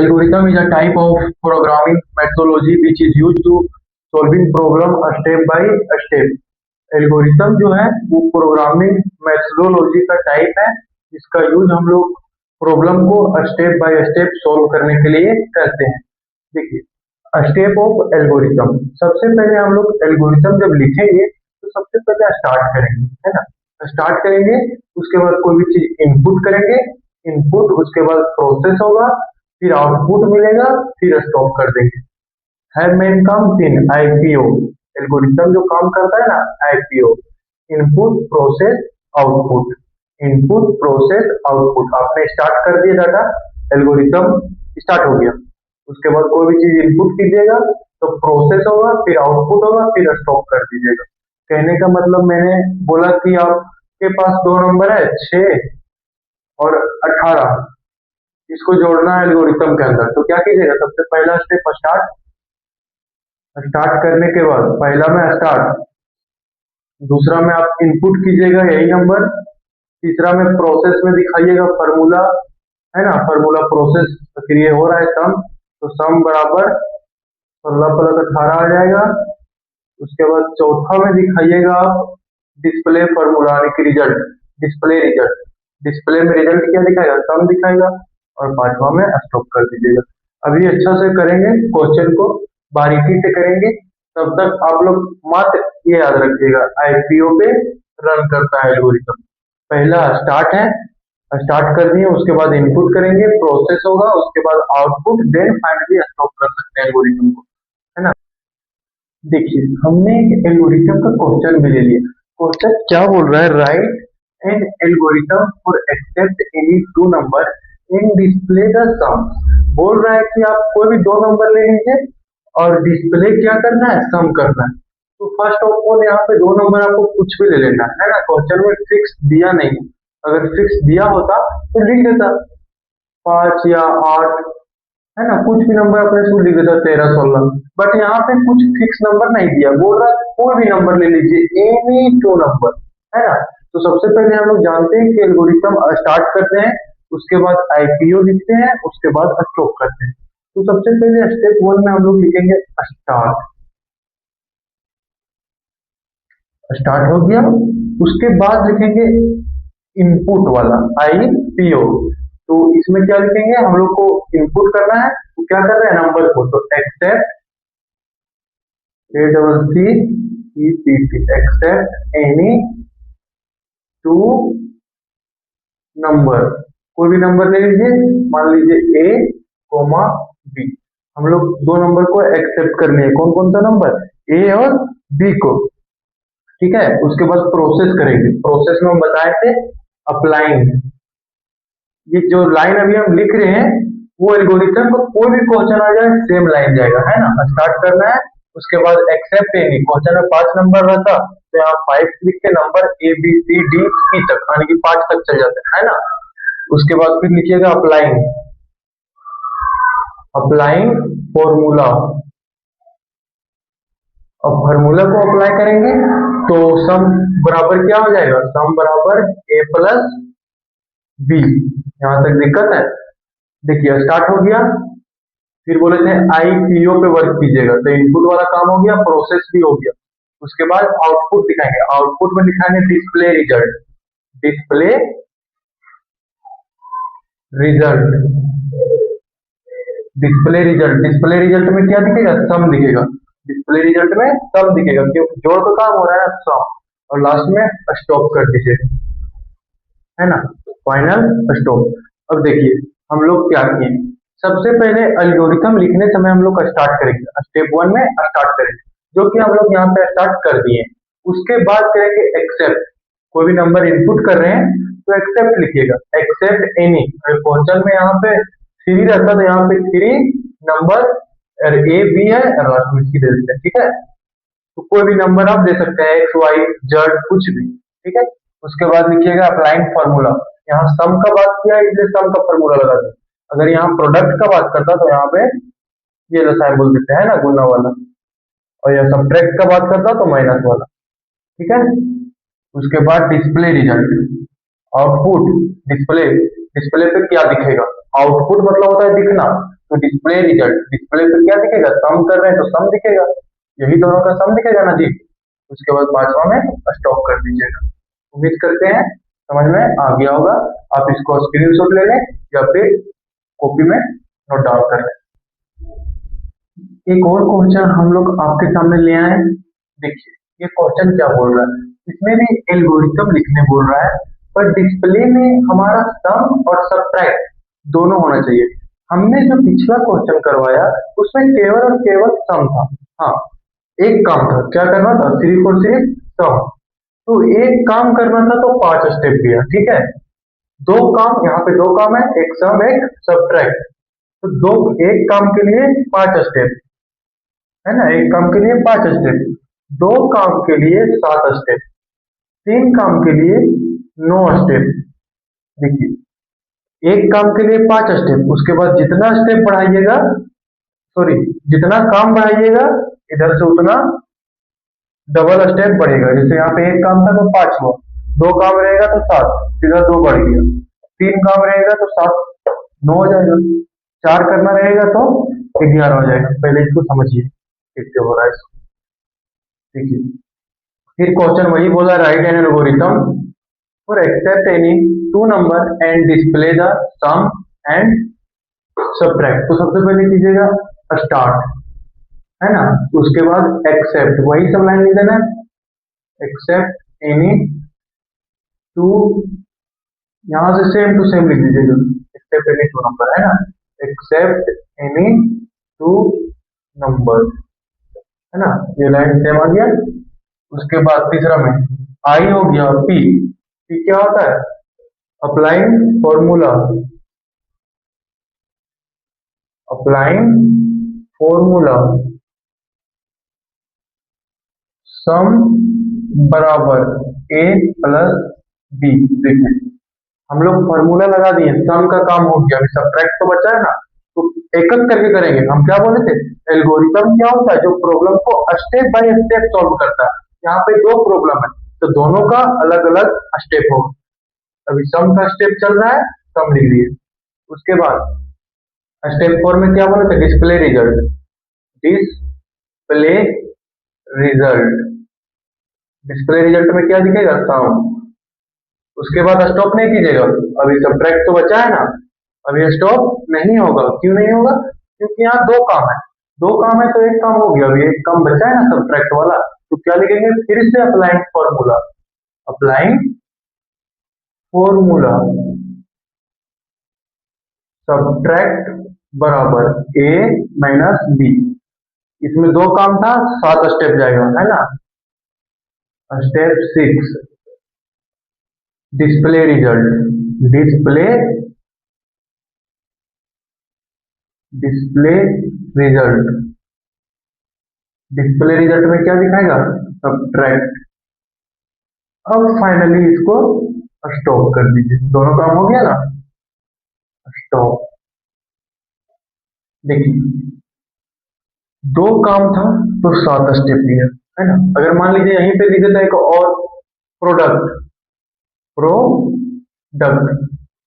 Algorithm is a type of programming methodology which is used to solving problem step by step. Algorithm जो है वो programming methodology का type है जिसका use हम लोग प्रॉब्लम को स्टेप बाय स्टेप सॉल्व करने के लिए करते हैं। देखिए स्टेप ऑफ एल्गोरिथम, सबसे पहले हम लोग एल्गोरिथम जब लिखेंगे तो सबसे पहले स्टार्ट करेंगे, है ना। स्टार्ट करेंगे, उसके बाद कोई भी चीज इनपुट करेंगे, इनपुट उसके बाद प्रोसेस होगा, फिर आउटपुट मिलेगा, फिर स्टॉप कर देंगे। है मेन काम तीन, आईपीओ। एल्गोरिथम जो काम करता है ना, IPO, input process output, input process output. आपने स्टार्ट कर दिया डाटा, एल्गोरिथम स्टार्ट हो गया। उसके बाद कोई भी चीज इनपुट कीजिएगा तो प्रोसेस होगा, फिर आउटपुट होगा, फिर स्टॉप कर दीजिएगा। कहने का मतलब मैंने बोला कि आपके पास दो नंबर है 6 और 18, इसको जोड़ना है एल्गोरिथम के अंदर, तो क्या कीजिएगा, सबसे पहला स्टेप स्टार्ट। स्टार्ट करने के बाद पहला में स्टार्ट, दूसरा में आप इनपुट कीजिएगा यही नंबर, तीसरा में प्रोसेस में दिखाइएगा फॉर्मूला, है ना, फॉर्मूला प्रोसेस क्रिएट हो रहा है सम, तो सम बराबर 16 प्लस 18 आ जाएगा। उसके बाद चौथा में दिखाइएगा आप डिस्प्ले फॉर्मूला यानी कि रिजल्ट, डिस्प्ले रिजल्ट, डिस्प्ले में रिजल्ट क्या दिखाएगा, सम दिखाएगा, और पांचवा में स्टॉप कर दीजिएगा। अभी अच्छा से करेंगे, क्वेश्चन को बारीकी से करेंगे, तब तक आप लोग मात्र ये याद रखिएगा आईपीओ पे रन करता है एल्गोरिथम। पहला स्टार्ट है, स्टार्ट कर दिए, उसके बाद इनपुट करेंगे, प्रोसेस होगा, उसके बाद आउटपुट, देन फाइनली स्टॉप कर सकते हैं एल्गोरिथम को, है ना। देखिए हमने एल्गोरिथम का क्वेश्चन भी ले लिया। क्वेश्चन क्या बोल रहा है, write an algorithm for accept any two number and display the sum. बोल रहा है कि आप कोई भी दो नंबर ले लीजिए और डिस्प्ले क्या करना है, सम करना है। तो फर्स्ट ऑफ ऑल यहाँ पे दो नंबर आपको कुछ भी ले लेना है ना, क्वेश्चन में फिक्स दिया नहीं है। अगर फिक्स दिया होता तो लिख देता 5 या 8, है ना, कुछ भी नंबर अपने से लिख देता 13 16, बट यहाँ पे कुछ फिक्स नंबर नहीं दिया, बोल रहा है कोई भी नंबर ले लीजिए, एनी टू नंबर, है ना। तो सबसे पहले हम लोग जानते हैं कि एल्गोरिथम स्टार्ट करते हैं, उसके बाद आईपीओ लिखते हैं, उसके बाद स्टॉप करते हैं। तो सबसे पहले स्टेप 1 में हम लोग लिखेंगे स्टार्ट, स्टार्ट हो गया। उसके बाद लिखेंगे इनपुट वाला आईपीओ, तो इसमें क्या लिखेंगे, हम लोग को इनपुट करना है, तो क्या कर रहे हैं नंबर को, तो accept accept any two number, कोई भी नंबर ले लीजिए, मान लीजिए ए कोमा बी। हम लोग दो नंबर को एक्सेप्ट करने हैं, कौन कौन सा नंबर, ए और बी को, ठीक है। उसके बाद प्रोसेस करेंगे, प्रोसेस में हम बताए थे अप्लाइंग, ये जो लाइन अभी हम लिख रहे हैं वो एल्गोरिथम को कोई भी क्वेश्चन आ जाए सेम लाइन जाएगा, है ना। स्टार्ट करना है, उसके बाद एक्सेप्ट एनी, क्वेश्चन में 5 नंबर रहता तो यहाँ 5 लिख के number A B C D E तक यानी कि 5 तक चल जाते हैं, है ना। उसके बाद फिर लिखिएगा अप्लाइंग, अप्लाइंग फॉर्मूला। अब फॉर्मूला को अप्लाई करेंगे तो सम बराबर क्या हो जाएगा, सम बराबर ए प्लस बी। यहां तक दिक्कत है, देखिए स्टार्ट हो गया, फिर बोले थे आईपीओ पे वर्क कीजिएगा, तो इनपुट वाला काम हो गया, प्रोसेस भी हो गया। उसके बाद आउटपुट दिखाएंगे, आउटपुट में दिखाएंगे display result, display result, display result, display result में क्या दिखेगा, सम दिखेगा, डिस्प्ले रिजल्ट में सम दिखेगा, क्योंकि जोड़ का काम हो रहा है सम, और लास्ट में स्टॉप कर दीजिए, है ना, फाइनल स्टॉप। अब देखिए हम लोग क्या किए, सबसे पहले एल्गोरिथम लिखने समय हम लोग स्टार्ट करेंगे, स्टेप 1 में स्टार्ट करेंगे, जो कि हम लोग यहाँ पे स्टार्ट कर दिए। उसके बाद करेंगे एक्सेप्ट, कोई भी नंबर इनपुट कर रहे हैं तो एक्सेप्ट लिखिएगा, एक्सेप्ट एनी। क्वेश्चन में यहाँ पे 3 रहता तो यहाँ पे 3 नंबर ए बी है, लास्ट में सी दे देते हैं, ठीक है। तो कोई भी नंबर आप दे सकते हैं, एक्स वाई जेड कुछ भी, ठीक है। उसके बाद लिखिएगा अप्लाइंग फॉर्मूला, यहाँ सम का बात किया इसलिए सम का फॉर्मूला लगा दिया। अगर यहाँ प्रोडक्ट का बात करता तो यहाँ पे ये रसायन बोल देते हैं ना, गुना वाला, और यह सब्ट्रैक्ट का बात करता तो माइनस वाला, ठीक है। उसके बाद display result, output, display, display पे क्या दिखेगा, आउटपुट मतलब होता है दिखना, तो डिस्प्ले रिजल्ट, डिस्प्ले पे क्या दिखेगा, सम कर रहे हैं तो सम दिखेगा, यही दोनों का सम दिखेगा ना जी। उसके बाद पांचवा में स्टॉप कर दीजिएगा। उम्मीद करते हैं समझ में आ गया होगा। आप इसको स्क्रीनशॉट ले लें या फिर कॉपी में नोट डाउन कर लें। एक और क्वेश्चन हम लोग आपके सामने ले आए। देखिए ये क्वेश्चन क्या बोल रहा है, इसमें भी एल्गोरिथम लिखने बोल रहा है, पर डिस्प्ले में हमारा सम और सबट्रैक्ट दोनों होना चाहिए। हमने जो पिछला क्वेश्चन करवाया उसमें केवल और केवल सम था। हाँ, एक काम था, क्या करना था, सिर्फ और सिर्फ सम। तो एक काम करना था तो 5 स्टेप दिया, ठीक है। दो काम, यहाँ पे दो काम है, एक सम एक सबट्रैक्ट। तो दो, एक काम के लिए 5 स्टेप है ना, एक काम के लिए 5 स्टेप, दो काम के लिए 7 स्टेप, तीन काम के लिए 9 स्टेप। देखिए एक काम के लिए 5 स्टेप, उसके बाद जितना स्टेप बढ़ाइएगा, सॉरी जितना काम बढ़ाइएगा इधर से उतना डबल स्टेप बढ़ेगा। जैसे यहाँ पे एक काम था तो 5 हुआ, दो काम रहेगा तो 7, सीधा 2 बढ़ गया, तीन काम रहेगा तो 7 9 हो जाएगा, चार करना रहेगा तो 11 हो जाएगा। पहले इसको समझिए कैसे हो रहा है इसको। देखिए फिर क्वेश्चन वही बोला, write an algorithm for accept any two number and display the sum and subtract. तो सबसे पहले कीजिएगा स्टार्ट, है ना, उसके बाद एक्सेप्ट, वही सब लाइन लिख देना, एक्सेप्ट एनी टू, यहां से सेम टू सेम लिख दीजिएगा, एक्सेप्ट एनी टू नंबर, है ना, एक्सेप्ट एनी टू नंबर, है ना, ये लाइन सेम आ गया। उसके बाद तीसरा में आई हो गया, पी, पी क्या होता है, अप्लाइंग फॉर्मूला, अप्लाइंग फॉर्मूला सम बराबर ए प्लस बी। देखिए हम लोग फॉर्मूला लगा दिए, सम का काम हो गया, अभी सबट्रैक्ट तो बचा है ना, तो एक एक करके करेंगे। हम क्या बोले थे, एल्गोरिथम क्या होता है, जो प्रॉब्लम को स्टेप बाय स्टेप सॉल्व करता है। यहाँ पे दो प्रॉब्लम है तो दोनों का अलग अलग स्टेप होगा। अभी सम का स्टेप चल रहा है, सम लिख दिए। उसके बाद स्टेप 4 में क्या बोले थे, display result, display result, display result में क्या दिखेगा, सम। उसके बाद स्टॉप नहीं कीजिएगा, अभी सबट्रैक्ट तो बचा है ना, अभी स्टॉप नहीं होगा। क्यों नहीं होगा, क्योंकि यहाँ दो काम है, दो काम है तो एक काम हो गया, अभी एक काम बचा है ना सबट्रैक्ट वाला, तो क्या लिखेंगे, फिर से applying formula, applying formula subtract बराबर ए माइनस बी। इसमें दो काम था, 7 स्टेप जाएगा, है ना। Step 6 display result, display display result, display result में क्या दिखाएगा, सबट्रैक्ट। अब फाइनली इसको स्टॉप कर दीजिए, दोनों काम हो गया ना, स्टॉप। देखिए दो काम था तो 7 स्टेप लिया, है ना। अगर मान लीजिए यहीं पे लिख देता एक और प्रोडक्ट, प्रोडक्ट,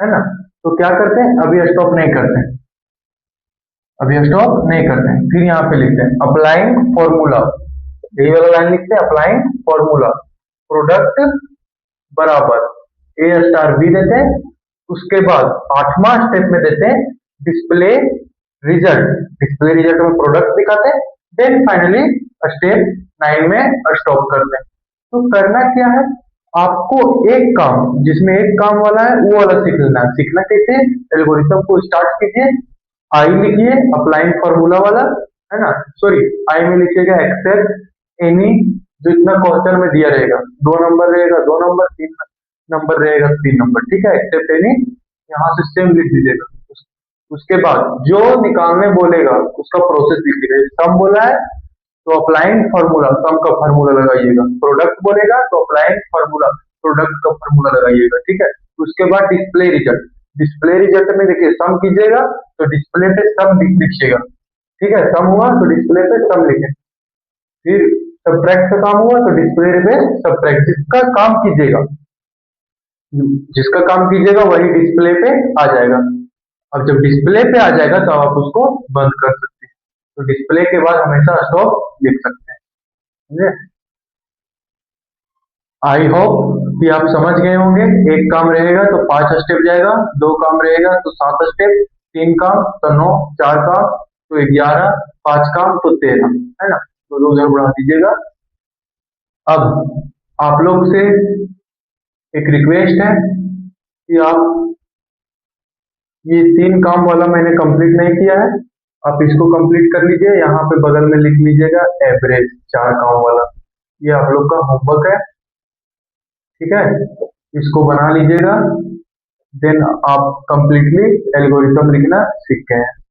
है ना, तो क्या करते हैं, अभी स्टॉप नहीं करते, अभी स्टॉप नहीं करते हैं, फिर यहाँ पे लिखते हैं अप्लाइंग फॉर्मूला, यही वाला लाइन लिखते हैं, अप्लाइंग फॉर्मूला प्रोडक्ट बराबर ए स्टार बी देते हैं। उसके बाद 8वां स्टेप में देते हैं डिस्प्ले रिजल्ट, डिस्प्ले रिजल्ट में प्रोडक्ट दिखाते हैं, देन फाइनली स्टेप 9 में स्टॉप करते हैं। तो करना क्या है, आपको एक काम, जिसमें एक काम वाला है वो वाला सीख लेना है। सीखना कैसे, एल्गोरिथम को स्टार्ट कीजिए, आई लिखिए अप्लाइंग फॉर्मूला वाला, है ना, सॉरी आई में लिखिएगा एक्सेप्ट एनी, जो इतना क्वेश्चन में दिया रहेगा, 2 नंबर रहेगा 2 नंबर, 3 नंबर रहेगा 3 नंबर, ठीक है, एक्सेप्ट एनी, यहाँ से सेम लिख दीजिएगा। उसके बाद जो निकालने बोलेगा उसका प्रोसेस लिखिएगा। सम बोला है तो अप्लाइंग फॉर्मूला, सम का फॉर्मूला लगाइएगा, प्रोडक्ट बोलेगा तो अप्लाइंग फॉर्मूला, प्रोडक्ट का फॉर्मूला लगाइएगा, ठीक है। उसके बाद डिस्प्ले रिजल्ट, डिस्प्ले रिजल्ट में देखिए सम कीजिएगा तो डिस्प्ले पे सम लिखिएगा, ठीक है, सम हुआ तो डिस्प्ले पे सम लिखे। फिर सबट्रैक्ट का काम हुआ तो डिस्प्ले पे सबट्रैक्ट, जिसका काम कीजिएगा, जिसका काम कीजिएगा वही डिस्प्ले पे आ जाएगा। अब जब डिस्प्ले पे आ जाएगा तो आप उसको बंद कर सकते हैं। तो डिस्प्ले के बाद हमेशा स्टॉप लिख सकते हैं। समझे? आई होप कि आप समझ गए होंगे। एक काम रहेगा तो 5 स्टेप जाएगा, 2 काम रहेगा तो 7 स्टेप, 3 काम तो 9, 4 काम तो 11, 5 काम तो 13, है ना? तो 2 उधर बढ़ा दीजिएगा। अब आप लोग से एक रिक्वेस्ट है कि आप ये 3 काम वाला मैंने कंप्लीट नहीं किया है, आप इसको कंप्लीट कर लीजिए। यहाँ पे बगल में लिख लीजिएगा एवरेज 4 काम वाला। ये आप लोग का होमवर्क है, ठीक है? इसको बना लीजिएगा। देन आप कंप्लीटली एल्गोरिथम लिखना सीख गए हैं।